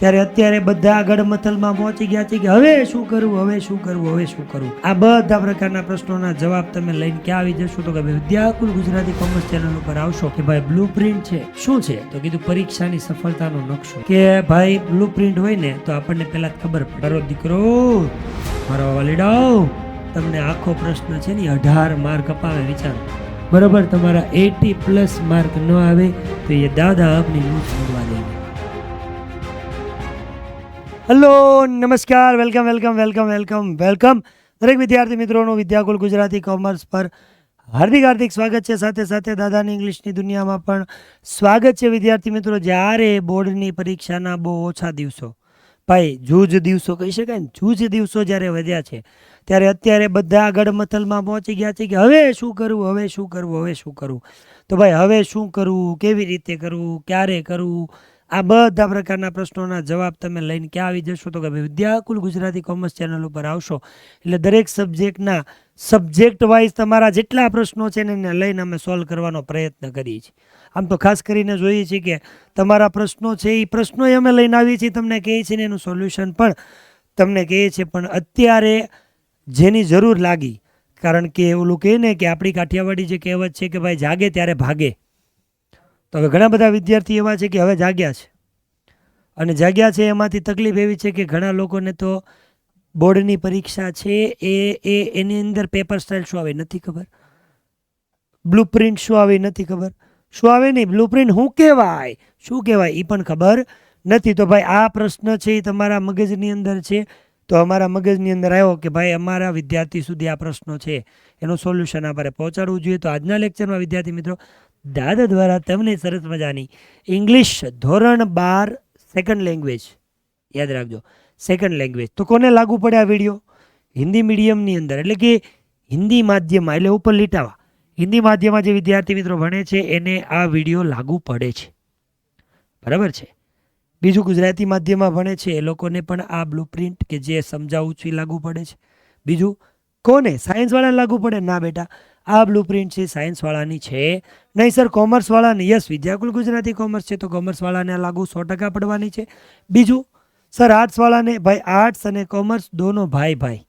ત્યારે અત્યારે બધા આગળ મથલમાં પહોંચી ગયા છે કે હવે શું કરવું, હવે શું કરવું, હવે શું કરવું. આ બધા પ્રકારના પ્રશ્નોના જવાબ તમે લઈને ક્યાં આવી જશો તો કે ભાઈ વિદ્યાકુલ ગુજરાતી કોમર્સ ચેનલ ઉપર આવશો કે ભાઈ બ્લુ પ્રિન્ટ છે શું છે તો કીધું પરીક્ષાની સફળતાનો નકશો. કે ભાઈ બ્લુ પ્રિન્ટ હોય ને તો આપણને પહેલા ખબર પડે. મારો દીકરો, મારો વાલીડાઓ, તમને આખો પ્રશ્ન છે ને 18 માર્ક અપાવે. વિચારો, બરોબર, તમારા 80+ માર્ક ન આવે તો એ દાદા આપની મૂછ મૂકવા દે. હેલો, નમસ્કાર, welcome welcome welcome welcome welcome દરેક વિદ્યાર્થી મિત્રોનું વિદ્યાકુલ ગુજરાતી કોમર્સ પર હાર્દિક હાર્દિક સ્વાગત છે. સાથે સાથે દાદાની ઇંગ્લિશની દુનિયામાં પણ સ્વાગત છે. વિદ્યાર્થી મિત્રો, જ્યારે બોર્ડની પરીક્ષાના બહુ ઓછા દિવસો, ભાઈ જૂજ દિવસો કહી શકાય ને, જૂજ દિવસો જ્યારે વધ્યા છે ત્યારે અત્યારે બધા આગળ મથલમાં પહોંચી ગયા છે કે હવે શું કરવું, હવે શું કરવું, હવે શું કરવું. તો ભાઈ હવે શું કરવું, કેવી રીતે કરવું, ક્યારે કરવું, આ બધા પ્રકારના પ્રશ્નોના જવાબ તમે લઈને ક્યાં આવી જશો તો કે ભાઈ વિદ્યાકુલ ગુજરાતી કોમર્સ ચેનલ ઉપર આવશો એટલે દરેક સબ્જેક્ટના સબ્જેક્ટ વાઇઝ તમારા જેટલા પ્રશ્નો છે ને એને લઈને અમે સોલ્વ કરવાનો પ્રયત્ન કરીએ છીએ. આમ તો ખાસ કરીને જોઈએ છીએ કે તમારા પ્રશ્નો છે એ પ્રશ્નો અમે લઈને આવીએ છીએ, તમને કહીએ છીએ ને એનું સોલ્યુશન પણ તમને કહીએ છીએ. પણ અત્યારે જેની જરૂર લાગી, કારણ કે ઓલું કહે ને કે આપણી કાઠિયાવાડી જે કહેવત છે કે ભાઈ જાગે ત્યારે ભાગે, તો હવે ઘણા બધા વિદ્યાર્થી એવા છે કે હવે જાગ્યા છે અને જાગ્યા છે એમાંથી તકલીફ એવી છે કે ઘણા લોકોને તો બોર્ડની પરીક્ષા છે એની અંદર પેપર સ્ટાઇલ શું આવે નથી ખબર, બ્લુ પ્રિન્ટ શું આવે નથી ખબર, શું આવે નહીં, બ્લુ પ્રિન્ટ શું કહેવાય, શું કહેવાય એ પણ ખબર નથી. તો ભાઈ આ પ્રશ્ન છે એ તમારા મગજની અંદર છે, તો અમારા મગજની અંદર આવ્યો કે ભાઈ અમારા વિદ્યાર્થી સુધી આ પ્રશ્નો છે એનું સોલ્યુશન આપણે પહોંચાડવું જોઈએ. તો આજના લેક્ચરમાં વિદ્યાર્થી મિત્રો દાદા દ્વારા તમને સરસ મજાની ઇંગ્લિશ ધોરણ 12 સેકન્ડ લેંગ્વેજ, યાદ રાખજો સેકન્ડ લેંગ્વેજ. તો કોને લાગુ પડે આ વિડીયો? હિન્દી મીડિયમની અંદર, એટલે કે હિન્દી માધ્યમમાં, એટલે ઉપર લીટાવા હિન્દી માધ્યમમાં જે વિદ્યાર્થી મિત્રો ભણે છે એને આ વિડીયો લાગુ પડે છે, બરાબર છે. બીજું ગુજરાતી માધ્યમમાં ભણે છે એ લોકોને પણ આ બ્લુ પ્રિન્ટ કે જે સમજાવું છું એ લાગુ પડે છે. બીજું કોને? સાયન્સવાળાને લાગુ પડે? ના બેટા, આ બ્લુ પ્રિન્ટ છે સાયન્સવાળાની છે નહીં. સર કોમર્સવાળાને? યસ, વિદ્યાકુલ ગુજરાતી કોમર્સ છે તો કોમર્સવાળાને લાગુ 100% પડવાની છે. બીજું સર આર્ટ્સવાળાને? ભાઈ આર્ટ્સ અને કોમર્સ દોનો ભાઈ ભાઈ,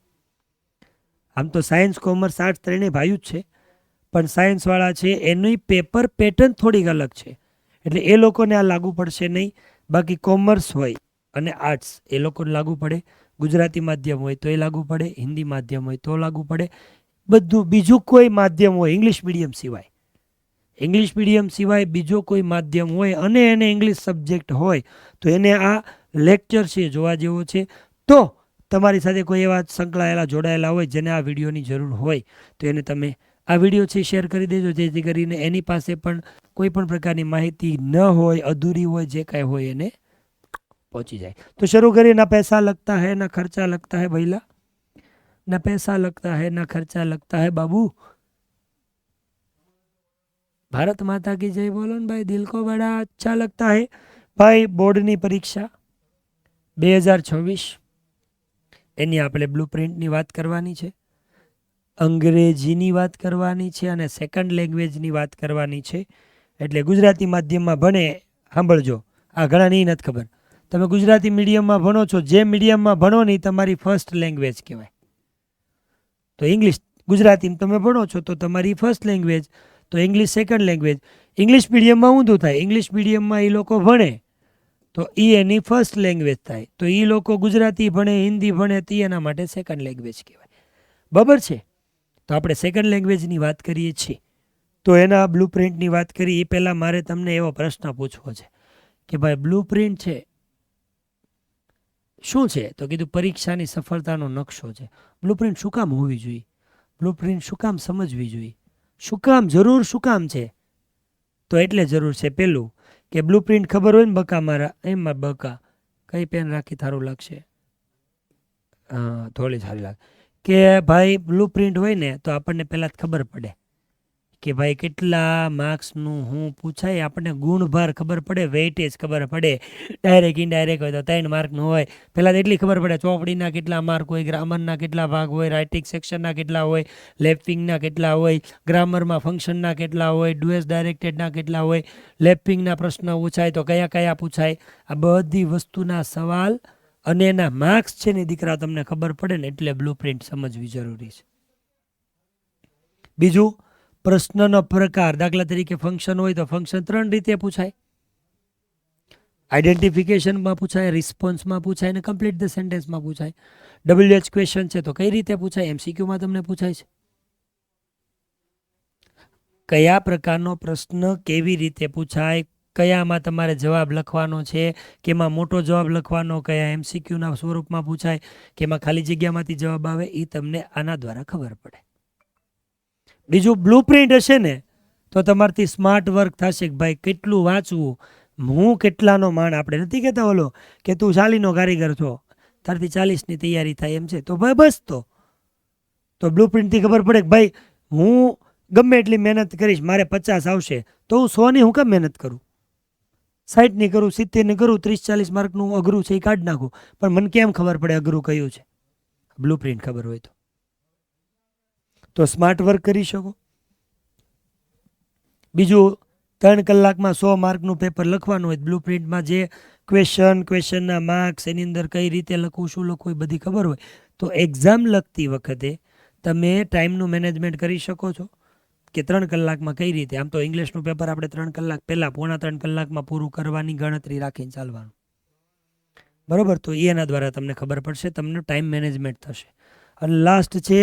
આમ તો સાયન્સ કોમર્સ આર્ટ્સ ત્રણેય ભાઈ જ છે, પણ સાયન્સવાળા છે એની પેપર પેટર્ન થોડીક અલગ છે એટલે એ લોકોને આ લાગુ પડશે નહીં. બાકી કોમર્સ હોય અને આર્ટ્સ એ લોકોને લાગુ પડે, ગુજરાતી માધ્યમ હોય તો એ લાગુ પડે, હિન્દી માધ્યમ હોય તો લાગુ પડે, બધું બીજું કોઈ માધ્યમ હોય ઇંગ્લિશ મીડિયમ સિવાય, ઇંગ્લિશ મીડિયમ સિવાય બીજો કોઈ માધ્યમ હોય અને એને ઇંગ્લિશ સબ્જેક્ટ હોય તો એને આ લેક્ચર છે જોવા જેવો છે. તો તમારી સાથે કોઈ એવા સંકળાયેલા જોડાયેલા હોય જેને આ વિડીયોની જરૂર હોય તો એને તમે આ વિડીયો છે શેર કરી દેજો, જેથી કરીને એની પાસે પણ કોઈ પણ પ્રકારની માહિતી ન હોય, અધૂરી હોય, જે કાંઈ હોય એને પહોંચી જાય. તો શરૂ કરીએ. ના પૈસા लगता है ના ખર્ચા लगता है ભૈલા, ना पैसा लगता है ना खर्चा लगता है बाबू. भारत माता की जय बोलो न भाई, दिल को बड़ा अच्छा लगता है. भाई બોર્ડની પરીક્ષા 2026 એની આપણે બ્લુ પ્રિન્ટની વાત કરવાની છે, અંગ્રેજીની વાત કરવાની છે અને સેકન્ડ લેંગ્વેજની વાત કરવાની છે. એટલે ગુજરાતી માધ્યમમાં ભણે, સાંભળજો, આ ઘણાને એ નથી ખબર, તમે ગુજરાતી મીડિયમમાં ભણો છો, જે મીડિયમમાં ભણો ને તમારી ફર્સ્ટ લેંગ્વેજ કહેવાય. તો ઇંગ્લિશ ગુજરાતી તમે ભણો છો તો તમારી ફર્સ્ટ લેંગ્વેજ, તો ઇંગ્લિશ સેકન્ડ લેંગ્વેજ. ઇંગ્લિશ મીડિયમમાં ઊંધું થાય, ઇંગ્લિશ મીડિયમમાં એ લોકો ભણે તો એ એની ફર્સ્ટ લેંગ્વેજ થાય, તો એ લોકો ગુજરાતી ભણે, હિન્દી ભણે તો એના માટે સેકન્ડ લેંગ્વેજ કહેવાય, બરાબર છે. તો આપણે સેકન્ડ લેંગ્વેજની વાત કરીએ છીએ તો એના બ્લુ પ્રિન્ટની વાત કરીએ એ પહેલાં મારે તમને એવો પ્રશ્ન પૂછવો છે કે ભાઈ બ્લુ પ્રિન્ટ છે શું છે તો કીધું પરીક્ષાની સફળતાનો નકશો છે. બ્લુ પ્રિન્ટ શું કામ હોવી જોઈએ, બ્લુ પ્રિન્ટ શું કામ સમજવી જોઈએ, શું કામ જરૂર, શું કામ છે? તો એટલે જરૂર છે પહેલું કે બ્લુ પ્રિન્ટ ખબર હોય ને બકા મારા, એમાં બકા કઈ પેન રાખી સારું લાગશે? થોડી સારી લાગે. કે ભાઈ બ્લુ પ્રિન્ટ હોય ને તો આપણને પહેલાં ખબર પડે કે ભાઈ કેટલા માર્ક્સનું હું પૂછાય, આપણને ગુણભાર ખબર પડે, વેઇટેજ ખબર પડે. ડાયરેક્ટ ઇનડાયરેક્ટ હોય તો 3 માર્કનું હોય. પહેલાં તો એટલી ખબર પડે ચોપડીના કેટલા માર્ક હોય, ગ્રામરના કેટલા ભાગ હોય, રાઇટિંગ સેક્શનના કેટલા હોય, લેફિંગના કેટલા હોય, ગ્રામરમાં ફંક્શનના કેટલા હોય, ડુએસ ડાયરેક્ટેડના કેટલા હોય, લેફિંગના પ્રશ્ન પૂછાય તો કયા કયા પૂછાય. આ બધી વસ્તુના સવાલ અને એના માર્ક્સ છે ને દીકરા તમને ખબર પડે ને એટલે બ્લુપ્રિન્ટ સમજવી જરૂરી છે. બીજું, પ્રશ્નનો પ્રકાર. દાખલા તરીકે ફંક્શન હોય તો ફંક્શન 3 રીતે પૂછાય. આઈડેન્ટિફિકેશનમાં પૂછાય, રિસ્પોન્સમાં પૂછાય અને કમ્પ્લીટ ધ સેન્ટેન્સમાં પૂછાય. WH ક્વેશ્ચન છે તો કઈ રીતે પૂછાય, MCQમાં તમને પૂછાય છે. કયા પ્રકારનો પ્રશ્ન કેવી રીતે પૂછાય, કયામાં તમારે જવાબ લખવાનો છે, કેમાં મોટો જવાબ લખવાનો, કયા MCQના સ્વરૂપમાં પૂછાય, કેમાં ખાલી જગ્યામાંથી જવાબ આવે, એ તમને આના દ્વારા ખબર પડે. બીજું, બ્લુપ્રિન્ટ હશે ને તો તમારથી સ્માર્ટ વર્ક થશે કે ભાઈ કેટલું વાંચવું, હું કેટલાનો માણ. આપણે નથી કહેતા ઓલો કે તું 40નો કારીગર છો, તારથી 40ની તૈયારી થાય એમ છે, તો ભાઈ બસ તો બ્લુપ્રિન્ટથી ખબર પડે કે ભાઈ હું ગમે એટલી મહેનત કરીશ, મારે 50 આવશે તો હું 100ની હું કેમ મહેનત કરું, 60ની કરું, 70ની કરું, 30-40 માર્કનું અઘરું છે એ કાઢી નાખું. પણ મને કેમ ખબર પડે અઘરું કયું છે? બ્લુપ્રિન્ટ ખબર હોય તો સ્માર્ટ વર્ક કરી શકો. બીજું, 3 કલાકમાં 100 માર્કનું પેપર લખવાનું હોય, બ્લુપ્રિન્ટમાં જે ક્વેશ્ચનના માર્ક્સ, એની અંદર કઈ રીતે લખવું, શું લખવું, એ બધી ખબર હોય તો એક્ઝામ લખતી વખતે તમે ટાઈમનું મેનેજમેન્ટ કરી શકો છો કે 3 કલાકમાં કઈ રીતે. આમ તો ઇંગ્લિશનું પેપર આપણે 3 કલાક પહેલાં, 3.25 કલાકમાં પૂરું કરવાની ગણતરી રાખીને ચાલવાનું, બરાબર. તો એના દ્વારા તમને ખબર પડશે, તમને ટાઈમ મેનેજમેન્ટ થશે. અને લાસ્ટ છે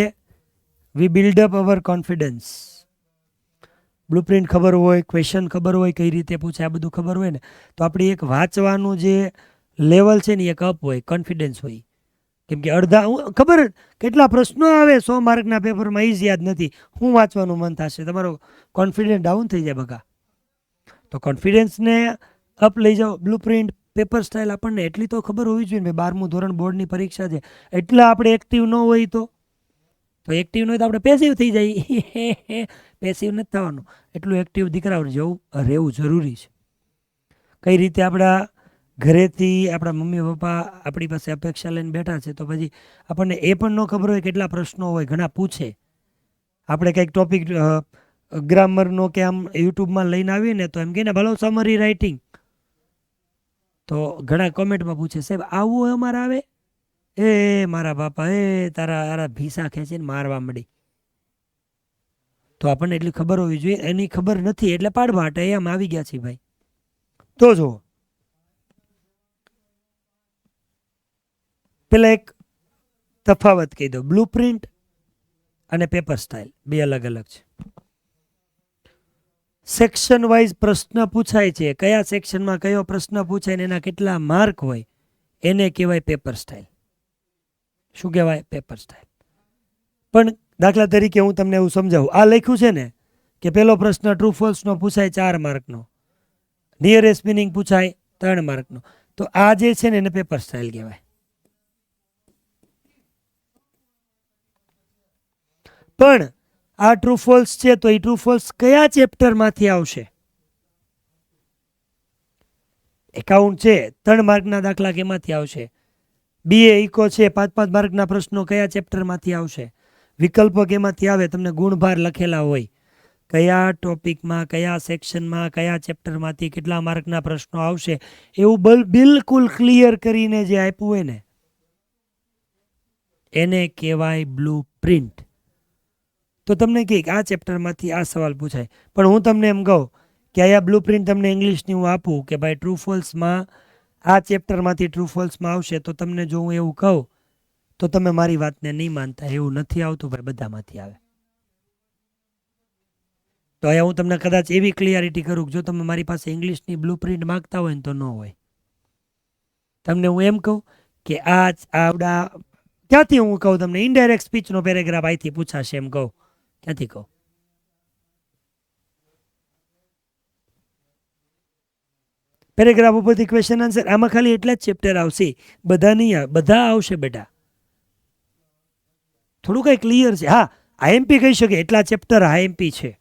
વી બિલ્ડ અપ અવર કોન્ફિડન્સ. બ્લુપ્રિન્ટ ખબર હોય, ક્વેશ્ચન ખબર હોય, કઈ રીતે પૂછે, આ બધું ખબર હોય ને તો આપણી એક વાંચવાનું જે લેવલ છે ને એક અપ હોય, કોન્ફિડન્સ હોય. કેમ કે અડધા ખબર કેટલા પ્રશ્નો આવે 100 માર્કના પેપરમાં, એ જ યાદ નથી, હું વાંચવાનું મન થશે, તમારો કોન્ફિડન્સ ડાઉન થઈ જાય બગા. તો કોન્ફિડન્સને અપ લઈ જાઓ. બ્લુપ્રિન્ટ, પેપર સ્ટાઇલ આપણને એટલી તો ખબર હોવી જોઈએ ને, 12મું ધોરણ બોર્ડની પરીક્ષા છે, એટલા આપણે એક્ટિવ ન હોય તો એક્ટિવ ન હોય તો આપણે પેસિવ થઈ જાય. પેસિવ નથી થવાનું, એટલું એક્ટિવ દીકરાઓ જવું રહેવું જરૂરી છે. કઈ રીતે આપણા ઘરેથી આપણા મમ્મી પપ્પા આપણી પાસે અપેક્ષા લઈને બેઠા છે તો પછી આપણને એ પણ ન ખબર હોય કેટલા પ્રશ્નો હોય, ઘણા પૂછે. આપણે કંઈક ટોપિક ગ્રામરનો કે આમ યુટ્યુબમાં લઈને આવીએ ને તો એમ કહે ને ભલો સમરી રાઇટિંગ, તો ઘણા કોમેન્ટમાં પૂછે સાહેબ આવું અમારે આવે, એ મારા બાપા તારા ભીસા ખેંચીને મારવા મળી. તો આપણને એટલી ખબર હોવી જોઈએ, એની ખબર નથી એટલે પાડવા માટે એમ આવી ગયા છે ભાઈ. તો જો પેલા એક તફાવત કહી દો, બ્લુપ્રિન્ટ અને પેપર સ્ટાઇલ બે અલગ અલગ છે. સેક્શન વાઇઝ પ્રશ્ન પૂછાય છે, કયા સેક્શનમાં કયો પ્રશ્ન પૂછાય ને એના કેટલા માર્ક હોય એને કહેવાય પેપર સ્ટાઇલ. શું કહેવાય? Paper style. પણ દાખલા તરીકે હું તમને એવું સમજાવું, આ લખ્યું છે ને કે પેલો પ્રશ્ન ટ્રુ ફોલ્સનો પૂછાય 4 માર્કનો, નિયરેસ્ટ મીનિંગ પૂછાય 3 માર્કનો, તો આ જે છે ને એને પેપર સ્ટાઇલ કહેવાય. પણ આ ટ્રુ ફોલ્સ છે તો એ ટ્રુ ફોલ્સ કયા ચેપ્ટરમાંથી આવશે? એકાઉન્ટ છે 3 માર્કના દાખલા કેમાંથી આવશે? BA ઇકો છે 5-5 માર્કના પ્રશ્નો કયા ચેપ્ટરમાંથી આવશે? વિકલ્પો કેમાંથી આવે? તમને ગુણભાર લખેલા હોય, કયા ટોપિકમાં, કયા સેક્શનમાં, કયા ચેપ્ટરમાંથી કેટલા માર્કના પ્રશ્નો આવશે, એવું બિલકુલ ક્લિયર કરીને જે આપ્યું હોય ને એને કહેવાય બ્લુ પ્રિન્ટ. તો તમને કહે આ ચેપ્ટરમાંથી આ સવાલ પૂછાય, પણ હું તમને એમ કહું કે અહીંયા બ્લુ પ્રિન્ટ તમને ઇંગ્લિશની હું આપું કે ભાઈ ટ્રુ ફોલ્સમાં આ ચેપ્ટરમાંથી ટ્રુ ફોલ્સમાં આવશે, તો તમને જો હું એવું કહું તો તમે મારી વાતને નહીં માનતા. એવું નથી આવતું ભાઈ, બધામાંથી આવે. તો અહીંયા હું તમને કદાચ એવી ક્લિયરિટી કરું કે જો તમે મારી પાસે ઇંગ્લિશની બ્લુ પ્રિન્ટ માગતા હોય ને તો ન હોય. તમને હું એમ કહું કે આવડા ક્યાંથી હું કહું તમને ઇનડાયરેક્ટ સ્પીચનો પેરેગ્રાફ અહીંથી પૂછાશે એમ કહું, ક્યાંથી કહું? પેરેગ્રાફ ઉપરથી ક્વેશ્ચન આન્સર, આમાં ખાલી એટલા જ ચેપ્ટર આવશે, બધા નહીં આવે. બધા આવશે બેટા, થોડું કંઈ ક્લિયર છે. હા IMP કહી શકે એટલા ચેપ્ટર IMP છે,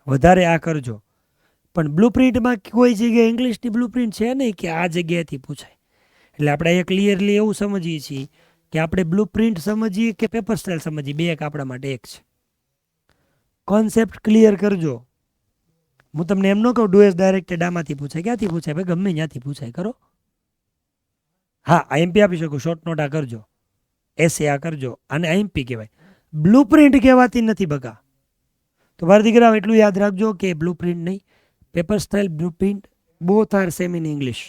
વધારે આ કરજો. પણ બ્લુપ્રિન્ટમાં કોઈ જગ્યાએ ઇંગ્લિશની બ્લુપ્રિન્ટ છે નહીં કે આ જગ્યાએથી પૂછાય. એટલે આપણે અહીંયા ક્લિયરલી એવું સમજીએ છીએ કે આપણે બ્લુપ્રિન્ટ સમજીએ કે પેપર સ્ટાઇલ સમજીએ, બે એક આપણા માટે એક છે. કોન્સેપ્ટ ક્લિયર કરજો. હું તમને એમ ન કહું ડુએસ ડાયરેક્ટેડ આમાંથી પૂછાય, ક્યાંથી પૂછાય ભાઈ, ગમે ત્યાંથી પૂછાય કરો. હા આઈએમપી આપી શકું, શોર્ટ નોટ આ કરજો, એસે આ કરજો, અને આઈએમપી કહેવાય. બ્લુપ્રિન્ટ કહેવાતી નથી બકા. તો મારા દીકરા એટલું યાદ રાખજો કે બ્લુપ્રિન્ટ નહીં, paper style blueprint both are same in English.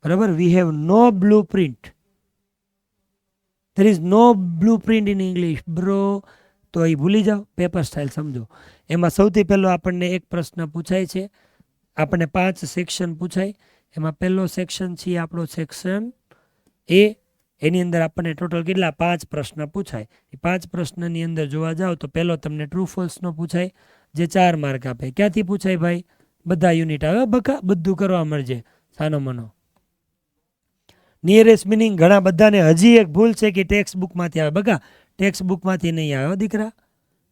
બરાબર, we have no blueprint, there is no blueprint in English bro. તો એ ભૂલી જાઓ, પેપર સ્ટાઇલ સમજો. એમાં સૌથી પહેલો આપણને એક પ્રશ્ન પૂછાય છે, આપણને 5 સેક્શન પૂછાય. એમાં પહેલો સેક્શન છે આપણો સેક્શન એ. એની અંદર આપણને ટોટલ કેટલા 5 પ્રશ્ન પૂછાય. એ 5 પ્રશ્નની અંદર જોવા જાઓ તો પહેલો તમને ટ્રુ ફોલ્સનો પૂછાય, જે 4 માર્ક આપે. ક્યાંથી પૂછાય ભાઈ? બધા યુનિટ આવે બકા, બધું કરવા મળજે સાનો મનો. નિયરેસ્ટ મિનિંગ ઘણા બધાને હજી એક ભૂલ છે કે ટેક્સ્ટ બુકમાંથી આવે બકા. ટેક્સ્ટ બુકમાંથી નહીં આવે દીકરા.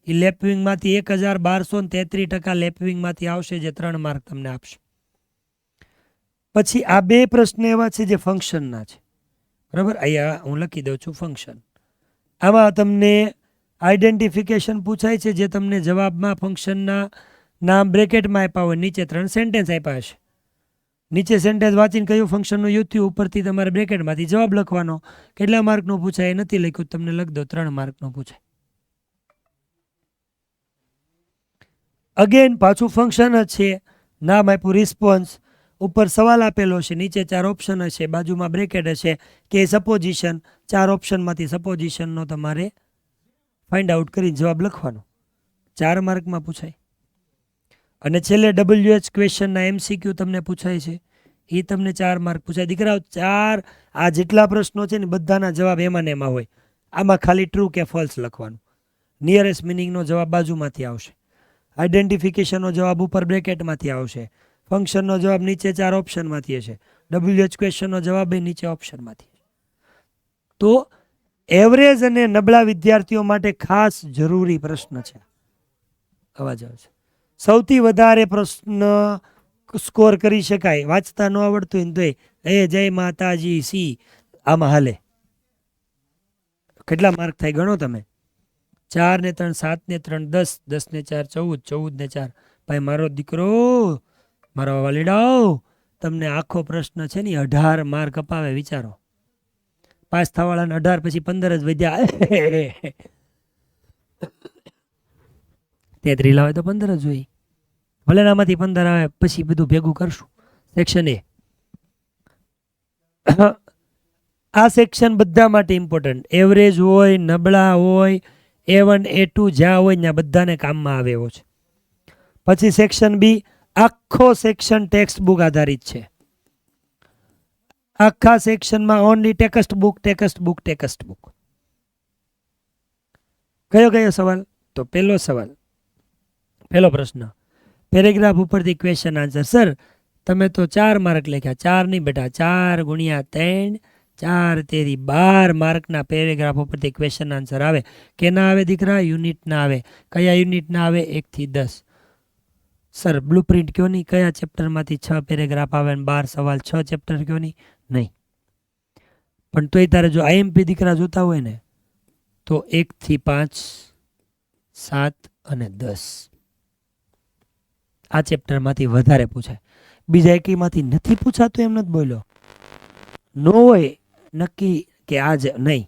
એ લેપવિંગમાંથી 1233% લેપવિંગમાંથી આવશે, જે 3 માર્ક તમને આપશે. પછી આ 2 પ્રશ્ન એવા છે જે ફંક્શનના છે. બરાબર, અહીંયા હું લખી દઉં છું ફંક્શન. આમાં તમને આઈડેન્ટિફિકેશન પૂછાય છે, જે તમને જવાબમાં ફંક્શનના નામ બ્રેકેટમાં આપ્યા હોય, નીચે 3 સેન્ટેન્સ આપ્યા હશે. નીચે સેન્ટેન્સ વાંચીને કયું ફંક્શનનું યુઝ થયું, ઉપરથી તમારે બ્રેકેટમાંથી જવાબ લખવાનો. કેટલા માર્કનું પૂછાય એ નથી લખ્યું, તમને લખ દો 3 માર્કનું પૂછાય. અગેન પાછું ફંક્શન જ છે, નામ આપ્યું રિસ્પોન્સ, ઉપર સવાલ આપેલો છે, નીચે 4 ઓપ્શન હશે, બાજુમાં બ્રેકેટ હશે કે સપોઝિશન. 4 ઓપ્શનમાંથી સપોઝિશનનો તમારે ફાઇન્ડ આઉટ કરીને જવાબ લખવાનો. 4 માર્કમાં પૂછાય. અને છેલ્લે WH ક્વેશ્ચનના MCQ તમને પૂછાય છે, એ તમને 4 માર્ક પૂછાય. દીકરાઓ 4 આ જેટલા પ્રશ્નો છે ને બધાના જવાબ એમાં ને એમાં હોય. આમાં ખાલી ટ્રુ કે ફોલ્સ લખવાનું. નિયરેસ્ટ મિનિંગનો જવાબ બાજુમાંથી આવશે, આઈડેન્ટિફિકેશનનો જવાબ ઉપર બ્રેકેટમાંથી આવશે, ફંક્શનનો જવાબ નીચે 4 ઓપ્શનમાંથી હશે, WH ક્વેશ્ચનનો જવાબ એ નીચે ઓપ્શનમાંથી. તો એવરેજ અને નબળા વિદ્યાર્થીઓ માટે ખાસ જરૂરી પ્રશ્ન છે. અવાજ આવે છે. સૌથી વધારે પ્રશ્ન સ્કોર કરી શકાય, વાંચતા ન આવડતું હોય તો એ જય માતાજી સી આમાં હાલે. કેટલા માર્ક થાય ગણો તમે? 4 ને 3 7 ને 3 10, 10 ને 4 14, 14 ને 4. ભાઈ મારો દીકરો, મારો વાલીડાઓ, તમને આખો પ્રશ્ન છે ને 18 માર્ક અપાવે. વિચારો, પાસ થવાવાળાને 18 પછી 15 જ વધ્યા. 33 લાવે તો 15 જ હોય. ભલે આમાંથી 15 આવે પછી બધું ભેગું કરશું. Section A. આ સેક્શન બધા માટે ઇમ્પોર્ટન્ટ. એવરેજ હોય, નબળા હોય, A1 A2 જ્યાં હોય ત્યાં બધાને કામમાં આવે એવો છે. પછી સેક્શન બી, આખો સેક્શન ટેક્સ્ટ બુક આધારિત છે. આખા સેક્શનમાં only text book, text book, text book. કયો કયો સવાલ? તો પહેલો સવાલ, પહેલો પ્રશ્ન, પેરેગ્રાફ ઉપરથી ક્વેશ્ચન આન્સર. સર તમે તો 4 માર્ક લખ્યા. 4 નહીં બેટા, 4 ગુણ્યા 3, 4 તેરી 12 માર્કના પેરેગ્રાફ ઉપરથી ક્વેશ્ચન આન્સર આવે. કેના આવે દીકરા? યુનિટના આવે. કયા યુનિટના આવે? 1 થી 10. સર બ્લુપ્રિન્ટ કયો નહીં, કયા ચેપ્ટરમાંથી 6 પેરેગ્રાફ આવે અને 12 સવાલ, 6 ચેપ્ટર કયો નહીં? નહીં. પણ તોય તારે જો આઈએમપી દીકરા જોતા હોય ને તો 1 થી 5, 7 અને 10 આ ચેપ્ટરમાંથી વધારે પૂછાય. બીજા એકીમાંથી નથી પૂછાતું એમ નથી બોલ્યો. નો હોય નક્કી કે આજ નહીં.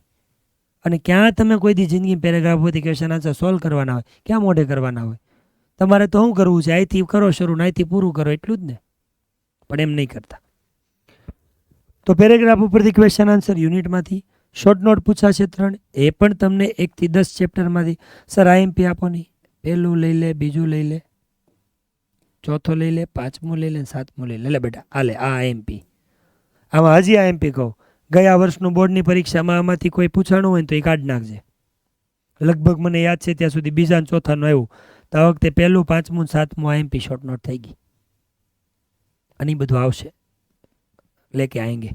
અને ક્યાં તમે કોઈ દી જિંદગી પેરેગ્રાફ હોતી ક્વેશ્ચન આન્સર સોલ્વ કરવાના હોય? ક્યાં મોઢે કરવાના હોય? તમારે તો શું કરવું છે? અહીંથી કરો શરૂ, અહીંથી પૂરું કરો, એટલું જ ને. પણ એમ નહીં કરતા. તો પેરેગ્રાફ ઉપરથી ક્વેશ્ચન આન્સર યુનિટમાંથી. શોર્ટ નોટ પૂછાશે 3, એ પણ તમને 1 થી 10 ચેપ્ટરમાંથી. સર આઈએમપી આપો નહીં, પહેલું લઈ લે, બીજું લઈ લે, ચોથો લઈ લે, 5મું લઈ લે, 7મું લઈ લે. લે બેટા આ લે, આ આઈએમપી. આમાં હજી આઈએમપી કહું, ગયા વર્ષનું બોર્ડની પરીક્ષામાં આમાંથી કોઈ પૂછાણું હોય તો એ કાઢી નાખજે. લગભગ મને યાદ છે ત્યાં સુધી બીજા અને ચોથાનું આવ્યું. તો આ વખતે 1, 5મું, 7મું આઈએમપી શોર્ટ નોટ થઈ ગઈ. અને બધું આવશે, લેકે આएंगे.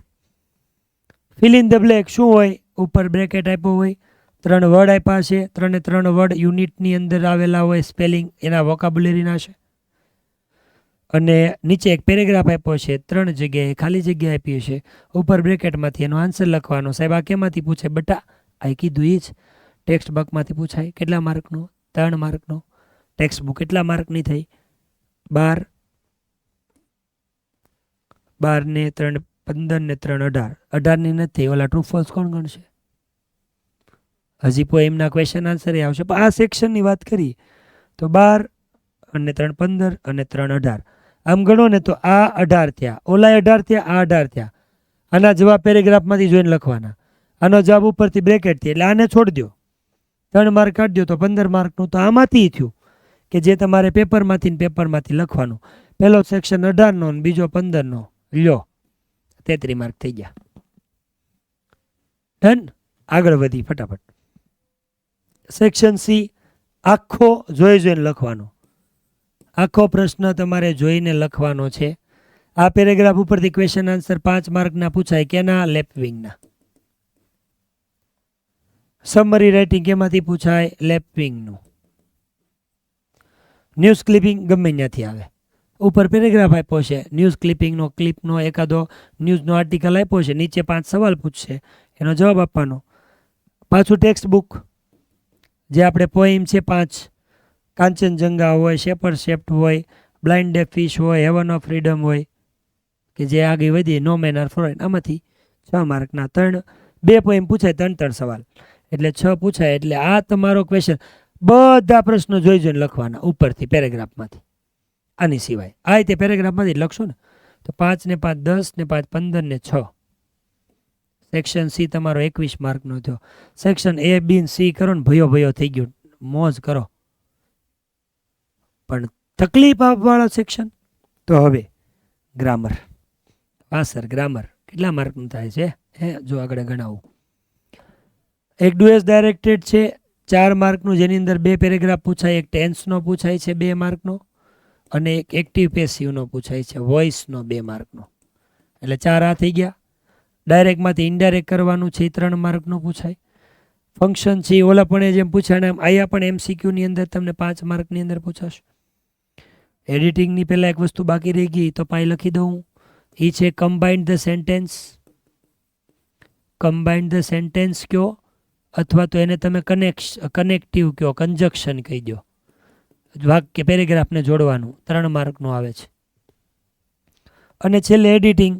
ફિલ ઇન ધ બ્લેક શું હોય? ઉપર બ્રેકેટ આપ્યો હોય, 3 વર્ડ આપ્યા છે, 3 વર્ડ યુનિટની અંદર આવેલા હોય, સ્પેલિંગ એના વોકાબ્યુલરીના છે. અને નીચે એક પેરેગ્રાફ આપ્યો છે, 3 જગ્યાએ ખાલી જગ્યા આપી છે, ઉપર બ્રેકેટમાંથી એનો આન્સર લખવાનો. સાહેબ આ કેમાંથી પૂછે બટા? આ કીધું એ જ ટેક્સ્ટ બુકમાંથી પૂછાય. કેટલા માર્કનો? 3 માર્કનો. ટેક્સ્ટ બુક કેટલા માર્કની થઈ? 12. 12 ને 3 15 ને 3 18. 18ની નથી. ઓલા ટ્રુ ફોલ્સ કોણ ગણશે? હજી પોએમના ક્વેશ્ચન આન્સર એ આવશે. પણ આ સેક્શનની વાત કરી તો 12 અને 3 15 અને 3 18. આમ ગણો ને તો આ 18 થયા, ઓલા 18 થયા, આ 18 થયા. આના જવાબ પેરેગ્રાફમાંથી જોઈને લખવાના. આનો જવાબ ઉપરથી બ્રેકેટથી, એટલે આને છોડી દો. 3 માર્ક કાઢી દો તો 15 માર્કનું તો આમાંથી થયું કે જે તમારે પેપરમાંથી લખવાનું. પહેલો સેક્શન 18નો અને બીજો 15નો. લ્યો 33 માર્ક થઈ ગયા. ડન. આગળ વધી ફટાફટ. સેક્શન સી આખો જોઈને લખવાનો. આખો પ્રશ્ન તમારે જોઈને લખવાનો છે. આ પેરેગ્રાફ ઉપરથી ક્વેશ્ચન આન્સર 5 માર્કના પૂછાય. કેના? લેફ્ટ-વિંગના. સમરી રાઇટિંગ કેમાંથી પૂછાય? લેફ્ટ-વિંગનું. ન્યૂઝ ક્લિપિંગ ગમે ત્યાંથી આવે. ઉપર પેરેગ્રાફ આપ્યો છે, ન્યૂઝ ક્લિપનો એકાદો ન્યૂઝનો આર્ટિકલ આપ્યો છે, નીચે 5 સવાલ પૂછશે, એનો જવાબ આપવાનો. પાછું ટેક્સ્ટ બુક જે આપણે પોઈમ છે 5, કાંચનજંગા હોય, શેપર્ડ શેપ્ડ હોય, બ્લાઇન્ડ ડેફ ફિશ હોય, હેવન ઓફ ફ્રીડમ હોય, કે જે આગળ વધી નો મેન આર ફોરેન. આમાંથી 6 માર્કના 2 પોઈમ પૂછાય, 3 સવાલ, એટલે 6 પૂછાય. એટલે આ તમારો ક્વેશ્ચન. બધા પ્રશ્નો જોઈને લખવાના ઉપરથી પેરેગ્રાફમાંથી. આની સિવાય આ રીતે પેરેગ્રાફમાંથી લખશો ને તો 5 ને 5 10 ને 5 15 ને 6. સેક્શન સી તમારો 21 માર્કનો થયો. સેક્શન એ બી સી કરો ને ભયો થઈ ગયો, મોજ કરો. પણ તકલીફ આપવાળો સેક્શન તો હવે ગ્રામર. હા સર, ગ્રામર કેટલા માર્કનું થાય છે? જો આગળ ગણાવું. એક ડુએસ ડાયરેક્ટેડ છે 4 માર્કનું, જેની અંદર 2 પેરેગ્રાફ પૂછાય. એક ટેન્સનો પૂછાય છે 2 માર્કનો, અને એક એક્ટિવ પેસિવનો પૂછાય છે, વોઇસનો 2 માર્કનો. એટલે 4 આ થઈ ગયા. ડાયરેક્ટમાંથી ઇનડાયરેક્ટ કરવાનું છે, 3 માર્કનું પૂછાય. ફંક્શન છે ઓલા પણ જેમ પૂછાય એમ અહીંયા પણ MCQની અંદર તમને 5 માર્કની અંદર પૂછાશે. એડિટિંગની પહેલાં એક વસ્તુ બાકી રહી ગઈ તો પાઈ લખી દઉં. એ છે combined the sentence. Combined the sentence કયો, અથવા તો એને તમે કનેક્ટિવ કયો, કન્જક્શન કહી દો. વાક્ય પેરેગ્રાફને જોડવાનું 3 માર્કનું આવે છે. અને છેલ્લે એડિટિંગ.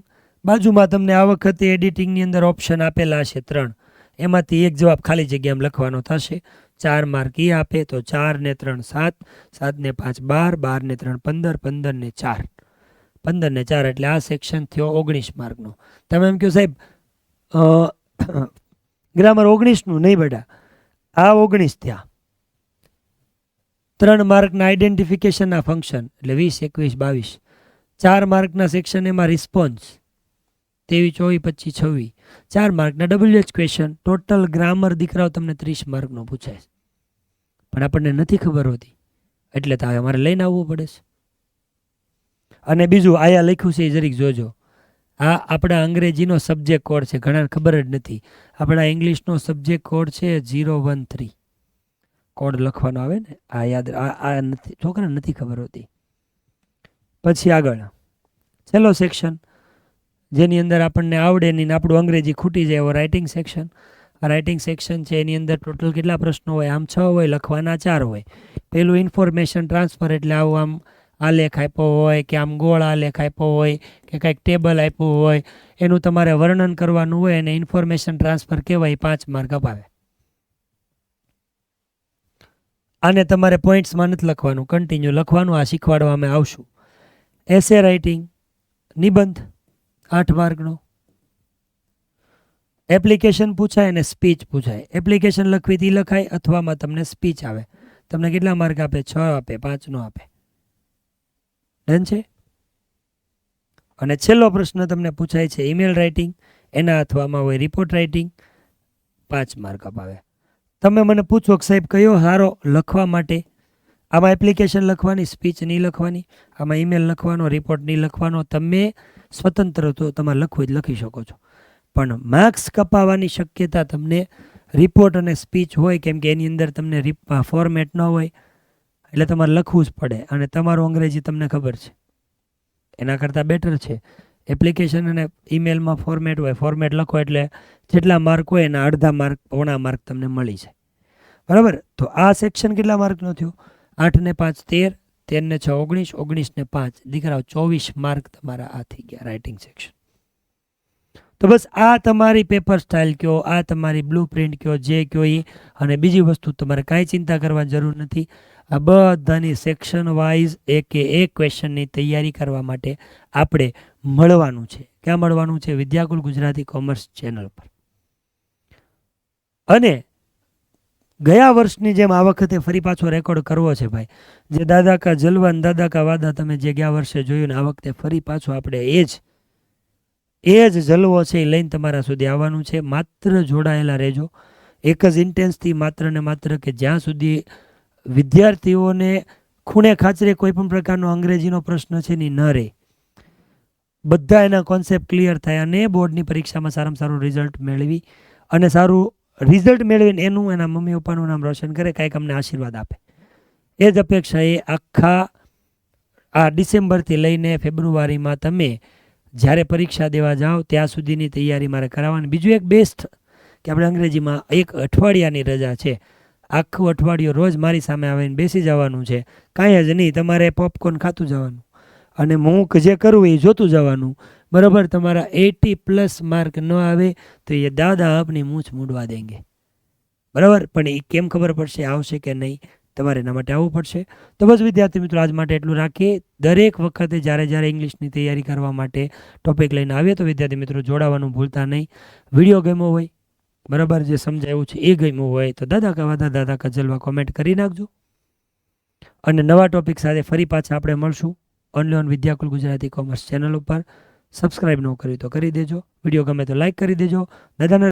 બાજુમાં તમને આ વખતે એડિટિંગની અંદર ઓપ્શન આપેલા છે 3, એમાંથી એક જવાબ ખાલી જગ્યામાં લખવાનો થશે. 4 માર્ક એ આપે તો 4 ને 3 7, 7 ને 5 12, 12 ને 3 15, 15 ને 4, 15 ને 4, એટલે આ સેક્શન થયો 19 માર્કનો. તમે એમ કહો સાહેબ ગ્રામર 19નું નહીં બેટા, આ 19 થયા. 3 માર્કના આઈડેન્ટિફિકેશનના ફંક્શન એટલે 20 21 22. 4 માર્કના સેક્શન એમાં response 23 24 25 26. 4 માર્કના WH question. Total grammar દીકરાઓ તમને 30 માર્કનો પૂછાય. પણ આપણને નથી ખબર હોતી એટલે તો અમારે લઈને આવવું પડે છે. અને બીજું આયા લખ્યું છે એ જરીક જોજો. આ આપણા અંગ્રેજીનો સબ્જેક્ટ કોડ છે, ઘણા ખબર જ નથી. આપણા ઇંગ્લિશનો સબ્જેક્ટ કોડ છે 013. કોડ લખવાનો આવે ને, આ યાદ, આ નથી, છોકરાને નથી ખબર હોતી. પછી આગળ છેલ્લો સેક્શન જેની અંદર આપણને આવડે નહીં, આપણું અંગ્રેજી ખૂટી જાય એવો રાઇટિંગ સેક્શન. આ રાઇટિંગ સેક્શન છે એની અંદર ટોટલ કેટલા પ્રશ્નો હોય? આમ 6 હોય, લખવાના 4 હોય. પેલું ઇન્ફોર્મેશન ટ્રાન્સફર, એટલે આવું આમ આલેખ આપ્યો હોય કે આમ ગોળ આલેખ આપ્યો હોય કે કંઈક ટેબલ આપ્યું હોય, એનું તમારે વર્ણન કરવાનું હોય, અને ઇન્ફોર્મેશન ટ્રાન્સફર કહેવાય. 5 માર્ક અપાવે. આને તમારે પોઈન્ટ્સમાં નથી લખવાનું, કન્ટિન્યુ લખવાનું. આ શીખવાડવામાં આવશું. એસે રાઇટિંગ, નિબંધ 8 માર્કનો. એપ્લિકેશન પૂછાય અને સ્પીચ પૂછાય. એપ્લિકેશન લખવી તી લખાય, અથવામાં તમને સ્પીચ આવે. તમને કેટલા માર્ક આપે? 6 આપે, 5 નો આપે. ડન છે. અને છેલ્લો પ્રશ્ન તમને પૂછાય છે ઈમેલ રાઇટિંગ, એના અથવામાં હોય રિપોર્ટ રાઇટિંગ, 5 માર્ક અપાવે. તમે મને પૂછો કે સાહેબ કયો સારો લખવા માટે? આમાં એપ્લિકેશન લખવાની, સ્પીચ નહીં લખવાની, આમાં ઈમેલ લખવાનો, રિપોર્ટ નહીં લખવાનો. તમે સ્વતંત્ર તો તમારે લખવું જ લખી શકો છો, પણ માર્ક્સ કપાવવાની શક્યતા તમને રિપોર્ટ અને સ્પીચ હોય, કેમ કે એની અંદર તમને ફોર્મેટ ન હોય એટલે તમારે લખવું જ પડે, અને તમારું અંગ્રેજી તમને ખબર છે એના કરતાં બેટર છે. એપ્લિકેશન અને ઈમેલમાં ફોર્મેટ હોય, ફોર્મેટ લખો એટલે જેટલા માર્ક હોય એના અડધા માર્ક, પોણા માર્ક તમને મળી જાય. બરાબર. તો આ સેક્શન કેટલા માર્કનો થયો? 8 ને 5 13, 13 ને 6 19, 19 ને 5 દીકરાઓ 24 માર્ક તમારા આ થઈ ગયા રાઇટિંગ સેક્શન. તો બસ આ તમારી પેપર સ્ટાઇલ કયો, આ તમારી બ્લુ પ્રિન્ટ કયો, જે કયો એ. અને બીજી વસ્તુ તમારે કાંઈ ચિંતા કરવાની જરૂર નથી. આ બધાની સેક્શન વાઇઝ એક ક્વેશ્ચનની તૈયારી કરવા માટે આપણે મળવાનું છે. ક્યાં મળવાનું છે? વિદ્યાકુલ ગુજરાતી કોમર્સ ચેનલ પર. અને ગયા વર્ષની જેમ આ વખતે ફરી પાછો રેકોર્ડ કરવો છે ભાઈ. જે દાદા કા જલવાન દાદા કા વાદા તમે જે ગયા વર્ષે જોયું ને, આ વખતે ફરી પાછો આપણે એ જ જલવો છે એ લઈને તમારા સુધી આવવાનું છે. માત્ર જોડાયેલા રહેજો. એક જ ઇન્ટેન્સથી માત્ર ને માત્ર કે જ્યાં સુધી વિદ્યાર્થીઓને ખૂણે ખાચરે કોઈ પણ પ્રકારનો અંગ્રેજીનો પ્રશ્ન છે ને ન રહે, બધા એના કોન્સેપ્ટ ક્લિયર થાય અને બોર્ડની પરીક્ષામાં સારામાં સારું રિઝલ્ટ મેળવી, અને સારું રિઝલ્ટ મેળવીને એનું એના મમ્મી પપ્પાનું નામ રોશન કરે, કાંઈક અમને આશીર્વાદ આપે. એ જ અપેક્ષાએ આખા આ ડિસેમ્બરથી લઈને ફેબ્રુઆરીમાં તમે જ્યારે પરીક્ષા દેવા જાઓ ત્યાં સુધીની તૈયારી મારે કરાવવાની. બીજું એક બેસ્ટ કે આપણે અંગ્રેજીમાં એક અઠવાડિયાની રજા છે. આખું અઠવાડિયું રોજ મારી સામે આવીને બેસી જવાનું છે, કાંઈ જ નહીં. તમારે પોપકોર્ન ખાતું જવાનું અને હું જે કરું એ જોતું જવાનું. બરાબર. તમારા 80+ માર્ક ન આવે તો એ દાદા આપની મૂછ મૂંડવા દેંગે. બરાબર. પણ એ કેમ ખબર પડશે આવશે કે નહીં? તમારે એના માટે આવવું પડશે. તો બસ વિદ્યાર્થી મિત્રો, આજ માટે એટલું રાખીએ. દરેક વખતે જ્યારે ઇંગ્લિશની તૈયારી કરવા માટે ટોપિક લઈને આવીએ તો વિદ્યાર્થી મિત્રો જોડાવાનું ભૂલતા નહીં. વિડીયો ગમ્યો હોય, બરાબર, જે સમજાયું છે એ ગમ્યું હોય તો દાદા કા વાદા દાદા કા જલવા કોમેન્ટ કરી નાખજો. અને નવા ટોપિક સાથે ફરી પાછા આપણે મળશું only on Vidyakul Gujarati commerce channel ઉપર. સબસ્ક્રાઈબ ન કર્યું તો કરી દેજો. વિડીયો ગમે તો લાઈક કરી દેજો. દાદાના